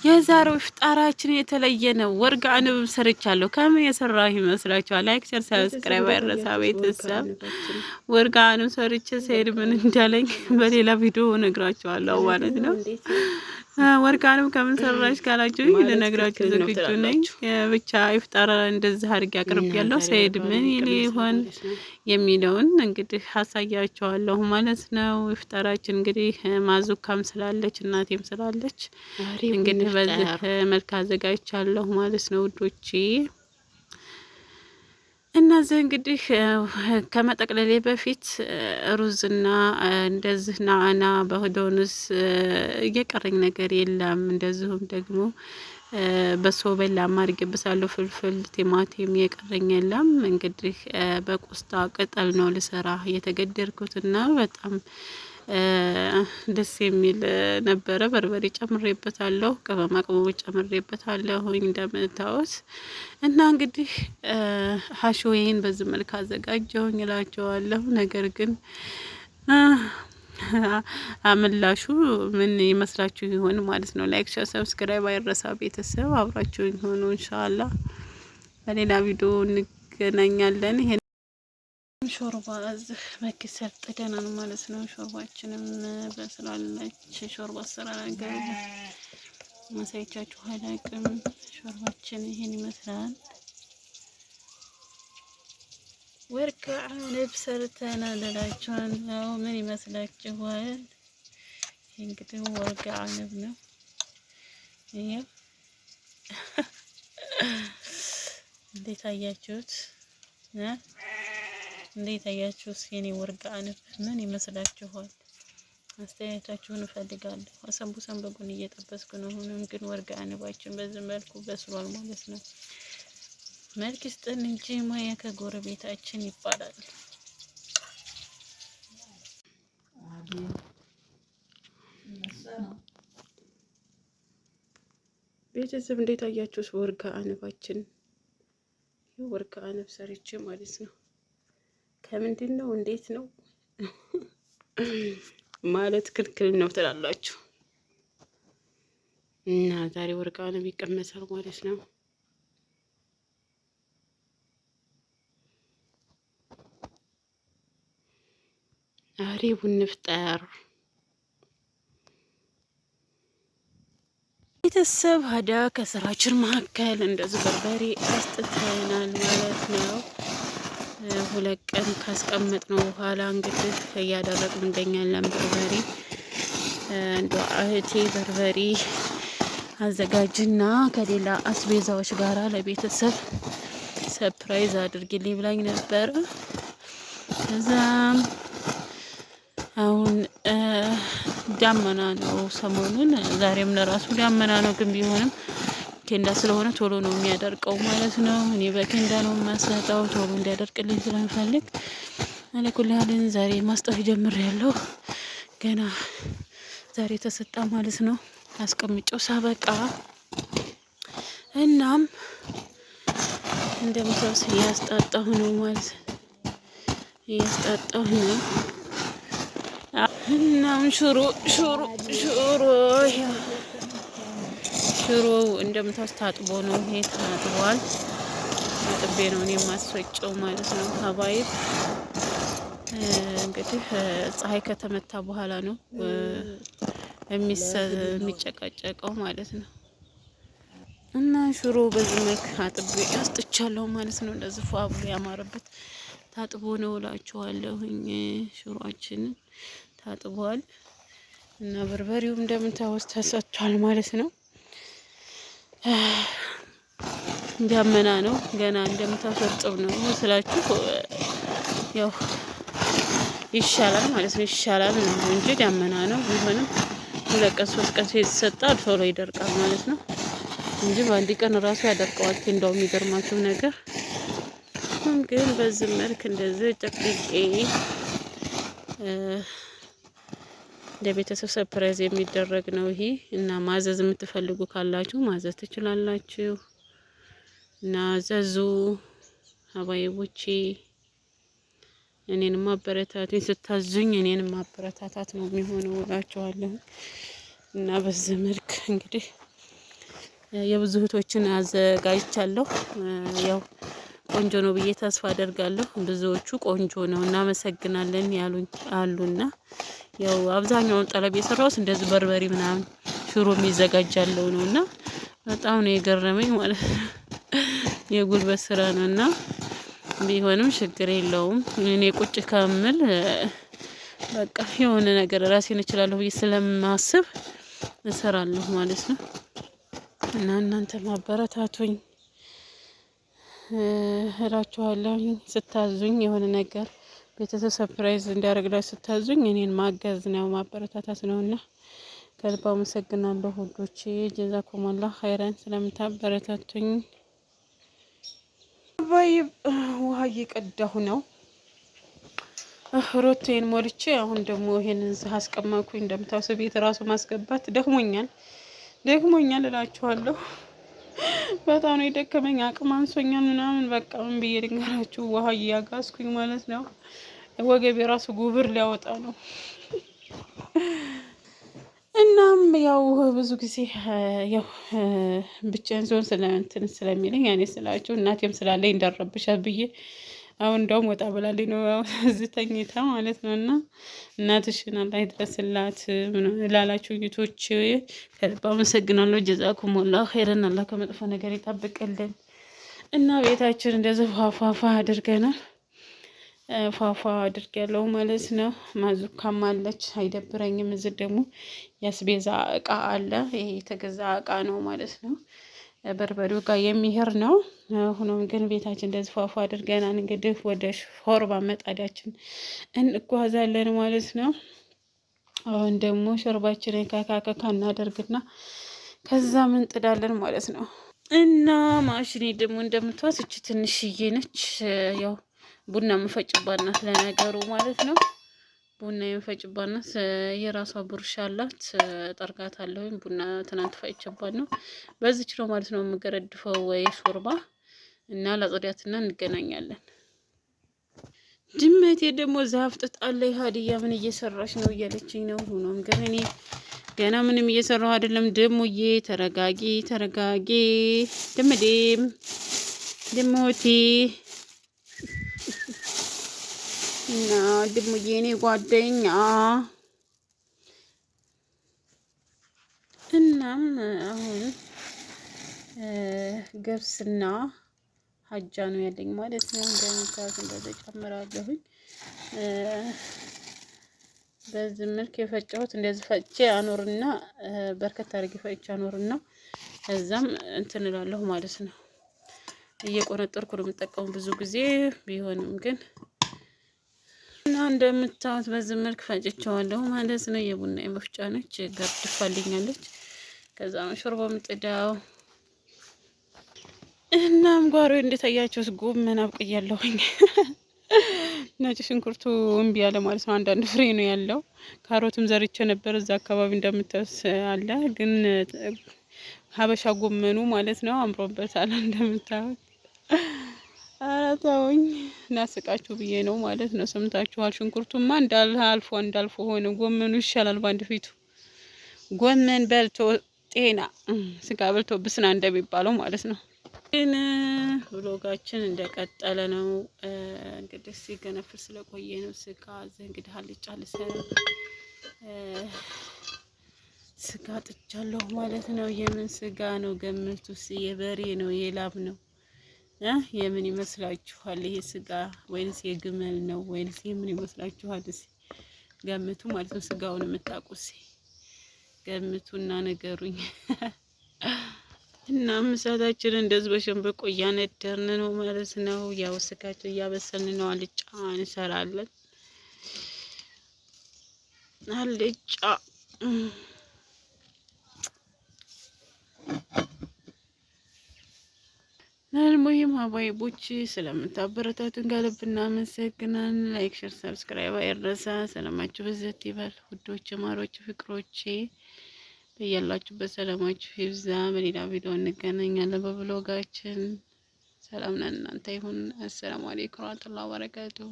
የዛሬው ፍጣራችን የተለየ ነው። ወርቅ አንብ ሰርቻለሁ። ከምን የሰራሁ ይመስላችኋል? ላይክ፣ ሸር፣ ሰብስክራይብ አይረሳ ቤተሰብ። ወርቅ አንብ ሰርቼ ሰይድ ምን እንዳለኝ በሌላ ቪዲዮ እነግራችኋለሁ ማለት ነው። ወርቅ አንብ ከምን ሰራሽ ካላችሁ ልነግራችሁ ዝግጁ ነኝ። ብቻ ኢፍጣር እንደዚህ አድርጌ አቅርቤያለሁ። ሰይድ ምን ይሆን የሚለውን እንግዲህ አሳያችኋለሁ ማለት ነው። ኢፍጣራችን እንግዲህ ማዙካም ስላለች እናቴም ስላለች እንግዲህ በዚህ መልክ አዘጋጅቻለሁ ማለት ነው ውዶቼ። እነዚህ እንግዲህ ከመጠቅለሌ በፊት ሩዝና እንደዚህ ናአና በሆዶንስ እየቀረኝ ነገር የለም። እንደዚሁም ደግሞ በሶበላ ማርገብሳለሁ ፍልፍል ቲማቲም የቀረኝ የለም። እንግዲህ በቆስጣ ቅጠል ነው ልሰራ የተገደድኩትና በጣም ደስ የሚል ነበረ። በርበሬ ጨምሬበታለሁ፣ ቅመማ ቅመሞች ጨምሬበታለሁ እንደምታውስ እና እንግዲህ ሀሾዬን በዚህ መልክ አዘጋጀሁኝ እላቸዋለሁ። ነገር ግን አምላሹ ምን ይመስላችሁ ይሆን ማለት ነው? ላይክ፣ ሼር፣ ሰብስክራይብ አይረሳ ቤተሰብ። አብራችሁኝ ሆኑ። ኢንሻአላህ በሌላ ቪዲዮ እንገናኛለን። ይሄ ሾርባ እዚህ በክሰል ጥደናል ማለት ነው። ሾርባችንም በስላለች ሾርባ አሰራር ነገር ማሳይቻችሁ አላቅም። ሾርባችን ይሄን ይመስላል። ወርቅ አንብ ሰርተናል እላችኋለሁ። ምን ይመስላችኋል? እንግዲህ ወርቅ አንብ ነው። ይሄው እንዴት አያችሁት? እንዴት አያችሁት? የኔ ወርቅ አንብ ምን ይመስላችኋል? አስተያየታችሁን እፈልጋለሁ። አሰንቡሳን በጎን እየጠበስኩ ነው። ሆኖም ግን ወርቅ አንባችን በዚህ መልኩ በስሏል ማለት ነው። መልክ ይስጠን እንጂ ሙያ ከጎረቤታችን ይባላል። ቤተሰብ እንዴት አያችሁት? ወርቅ አንባችን ወርቅ አንብ ሰርቼ ማለት ነው። ከምንድን ነው እንዴት ነው ማለት ክልክል ነው ትላላችሁ? እና ዛሬ ወርቅ አንብ ይቀመሳል ማለት ነው። አሪቡ ንፍጠር ቤተሰብ ሀዳ ከስራችን መካከል እንደዚህ በርበሬ አስጥተናል ማለት ነው። 2 ቀን ካስቀመጥነው በኋላ እንግዲህ እያደረግን እንገኛለን። በርበሬ እንደ እህቴ በርበሬ አዘጋጅና ከሌላ አስቤዛዎች ጋራ ለቤተሰብ ሰርፕራይዝ አድርጊልኝ ብላኝ ነበር። ከዛም አሁን ዳመና ነው ሰሞኑን፣ ዛሬም ለራሱ ዳመና ነው። ግን ቢሆንም ኬንዳ ስለሆነ ቶሎ ነው የሚያደርቀው ማለት ነው። እኔ በኬንዳ ነው የማሰጣው ቶሎ እንዲያደርቅልኝ ስለምፈልግ አለኩልህልን ዛሬ ማስጠፍ ጀምሬያለሁ። ገና ዛሬ ተሰጣ ማለት ነው አስቀምጬው ሳበቃ። እናም እንደምታውስ እያስጣጣሁ ነው ማለት እያስጣጣሁ ነው። እናም ሽሮ እንደምታውስ ታጥቦ ነው። ይሄ ታጥቧል። አጥቤ ነው እኔ የማስፈጨው ማለት ነው። ሀባይብ እንግዲህ ፀሐይ ከተመታ በኋላ ነው የሚጨቃጨቀው ማለት ነው። እና ሽሮ በዚህ መልክ አጥቤ አስጥቻለሁ ማለት ነው። እንደዚህ ፏ ብሎ ያማረበት ታጥቦ ነው እላችኋለሁኝ። ሽሮአችንን ታጥቧል እና በርበሬው እንደምታውስ ተሰጥቷል ማለት ነው። ዳመና ነው ገና እንደምታፈርጠው ነው ስላችሁ ያው ይሻላል ማለት ነው። ይሻላል ነው እንጂ ዳመና ነው። ቢሆንም 2 ቀን 3 ቀን ሲሰጣል ቶሎ ይደርቃል ማለት ነው እንጂ በአንድ ቀን ራሱ ያደርቀዋል። እንደው የሚገርማችሁ ነገር ግን በዚህ መልክ እንደዚህ ጨቅቄ ለቤተሰብ ሰርፕራይዝ የሚደረግ ነው ይሄ። እና ማዘዝ የምትፈልጉ ካላችሁ ማዘዝ ትችላላችሁ። እና ዘዙ ሀባይቦቼ። እኔንም ማበረታቱኝ ስታዙኝ እኔንም ማበረታታት ነው የሚሆነው እላችኋለሁ። እና በዚህ መልክ እንግዲህ የብዙ እህቶችን አዘጋጅቻለሁ። ያው ቆንጆ ነው ብዬ ተስፋ አደርጋለሁ። ብዙዎቹ ቆንጆ ነው እናመሰግናለን ያሉኝ አሉና ያው አብዛኛውን ጠለብ የሰራሁት እንደዚህ በርበሬ ምናምን ሽሮ የሚዘጋጃለው ነውና በጣም ነው የገረመኝ ማለት ነው። የጉልበት ስራ ነውና ቢሆንም ችግር የለውም። እኔ ቁጭ ከምል በቃ የሆነ ነገር ራሴን እችላለሁ ብዬ ስለማስብ እሰራለሁ ማለት ነው። እና እናንተ ማበረታቱኝ እላችኋለሁ። ስታዙኝ የሆነ ነገር ቤተሰብ ሰርፕራይዝ እንዲያደርግላችሁ ስታዙኝ እኔን ማገዝ ነው ማበረታታት ነውና ከልብ አመሰግናለሁ ውዶቼ። ጀዛኩሙላህ ኸይረን ስለምታበረታቱኝ። ባይ ውሃ እየቀዳሁ ነው። ሮቴን ሞልቼ አሁን ደግሞ ይሄንን እዚህ አስቀመጥኩኝ። እንደምታውሱ ቤት ራሱ ማስገባት ደክሞኛል እላችኋለሁ። በጣም ነው የደከመኝ፣ አቅም አንሶኛል ምናምን በቃ ምን ብዬ ልንገራችሁ። ውሃ እያጋዝኩኝ ማለት ነው። ወገቤ ራሱ ጉብር ሊያወጣ ነው። እናም ያው ብዙ ጊዜ ያው ብቻዬን ስሆን ስለእንትን ስለሚለኝ ያኔ ስላችሁ እናቴም ስላለኝ እንዳረብሻት ብዬ አሁን እንደውም ወጣ ብላልኝ ነው እዚህ ተኝታ ማለት ነው። እና እናትሽን አላህ ይድረስላት ላላችሁ ዩቶች ከልብ አመሰግናለሁ። ጀዛኩሙላህ ኸይረን። አላህ ከመጥፎ ነገር ይጠብቅልን። እና ቤታችን እንደዚህ ፏፏፏ አድርገናል። ፏፏ አድርጌያለሁ ማለት ነው። ማዙካም አለች አይደብረኝም። እዚህ ደግሞ የአስቤዛ እቃ አለ። ይሄ የተገዛ እቃ ነው ማለት ነው። በርበሬው ጋር የሚሄር ነው። ሆኖም ግን ቤታችን እንደዚህ ፏፏ አድርገናል። እንግዲህ ወደ ሾርባ መጣዳችን እንጓዛለን ማለት ነው። አሁን ደግሞ ሾርባችንን ካካካካ እናደርግና ከዛ ምን ጥዳለን ማለት ነው። እና ማሽኔ ደግሞ እንደምትዋስ እቺ ትንሽዬ ነች። ያው ቡና የምፈጭባት ናት ለነገሩ ማለት ነው። ቡና የምፈጭባት ናት። የራሷ ቡርሻ አላት። ጠርጋታለሁ። ቡና ትናንት ፈጭባት ነው። በዚች ነው ማለት ነው የምገረድፈው ወይ ሾርባ እና ለጽዳትና እንገናኛለን። ድመቴ ደግሞ ዛፍ ጥጣለች። ሀዲያ ምን እየሰራች ነው እያለችኝ ነው። ሆኖም ግን እኔ ገና ምንም እየሰራሁ አይደለም። ደሞዬ ተረጋጊ ደሞቴ እና ደሞዬ እኔ ጓደኛ። እናም አሁን ገብስና ሀጃ ነው ያለኝ ማለት ነው። እንደምታውቁ እንደዚህ ጨምራለሁኝ። በዚህ መልክ የፈጨሁት እንደዚህ ፈጭቼ አኖርና በርከት አድርጌ ፈጭቼ አኖርና እዛም እንትን እላለሁ ማለት ነው። እየቆነጠርኩ ነው የምጠቀሙ ብዙ ጊዜ ቢሆንም ግን እና እንደምታዩት በዚህ መልክ ፈጭቼዋለሁ ማለት ነው። የቡና መፍጫ ነች፣ ገርድፋልኛለች። ከዛ ሾርባ ምጥዳው። እናም ጓሮ እንደታያችሁት ጎመን አብቅያለሁኝ። ነጭ ሽንኩርቱ እምቢ ያለ ማለት ነው። አንዳንድ ፍሬ ነው ያለው። ካሮትም ዘርቼ ነበር እዛ አካባቢ እንደምታዩት አለ። ግን ሀበሻ ጎመኑ ማለት ነው አምሮበታል እንደምታዩት። ኧረ ተውኝ እናስቃችሁ ብዬ ነው ማለት ነው። ሰምታችኋል። ሽንኩርቱማ እንዳልፎ ሆነ። ጎመኑ ይሻላል በአንድ ፊቱ። ጎመን በልቶ ጤና፣ ስጋ በልቶ ብስና እንደሚባለው ማለት ነው። ግን ብሎጋችን እንደቀጠለ ነው። እንግዲህ ሲገነፍል ስለቆየ ነው። ስጋ እንግዲህ አልጫ ልሰራ ስጋ ጥቻለሁ ማለት ነው። የምን ስጋ ነው ገምቱስ? የበሬ ነው የላም ነው? የምን ይመስላችኋል? ይሄ ስጋ ወይንስ የግመል ነው ወይንስ የምን ይመስላችኋል? እስኪ ገምቱ ማለት ነው። ስጋውን የምታውቁስ ገምቱና ነገሩኝ። እና ምሳታችን እንደዚህ በሸንበቆ እያነደርን ነው ማለት ነው። ያው ስጋችን እያበሰልን ነው። አልጫ እንሰራለን። አልጫ አልሙሂም ሀባይቦች ስለምታበረታቱን ከልብ እናመሰግናለን። ላይክ፣ ሼር፣ ሰብስክራይብ አይረሳ። ሰላማችሁ በዘት ይበል ውዶች፣ ማሮች፣ ፍቅሮቼ በያላችሁበት ሰላማችሁ ይብዛ። በሌላ ቪዲዮ እንገናኛለን በብሎጋችን። ሰላም ለእናንተ ይሁን። አሰላሙ አለይኩም ወራህመቱላሂ ወበረካቱሁ።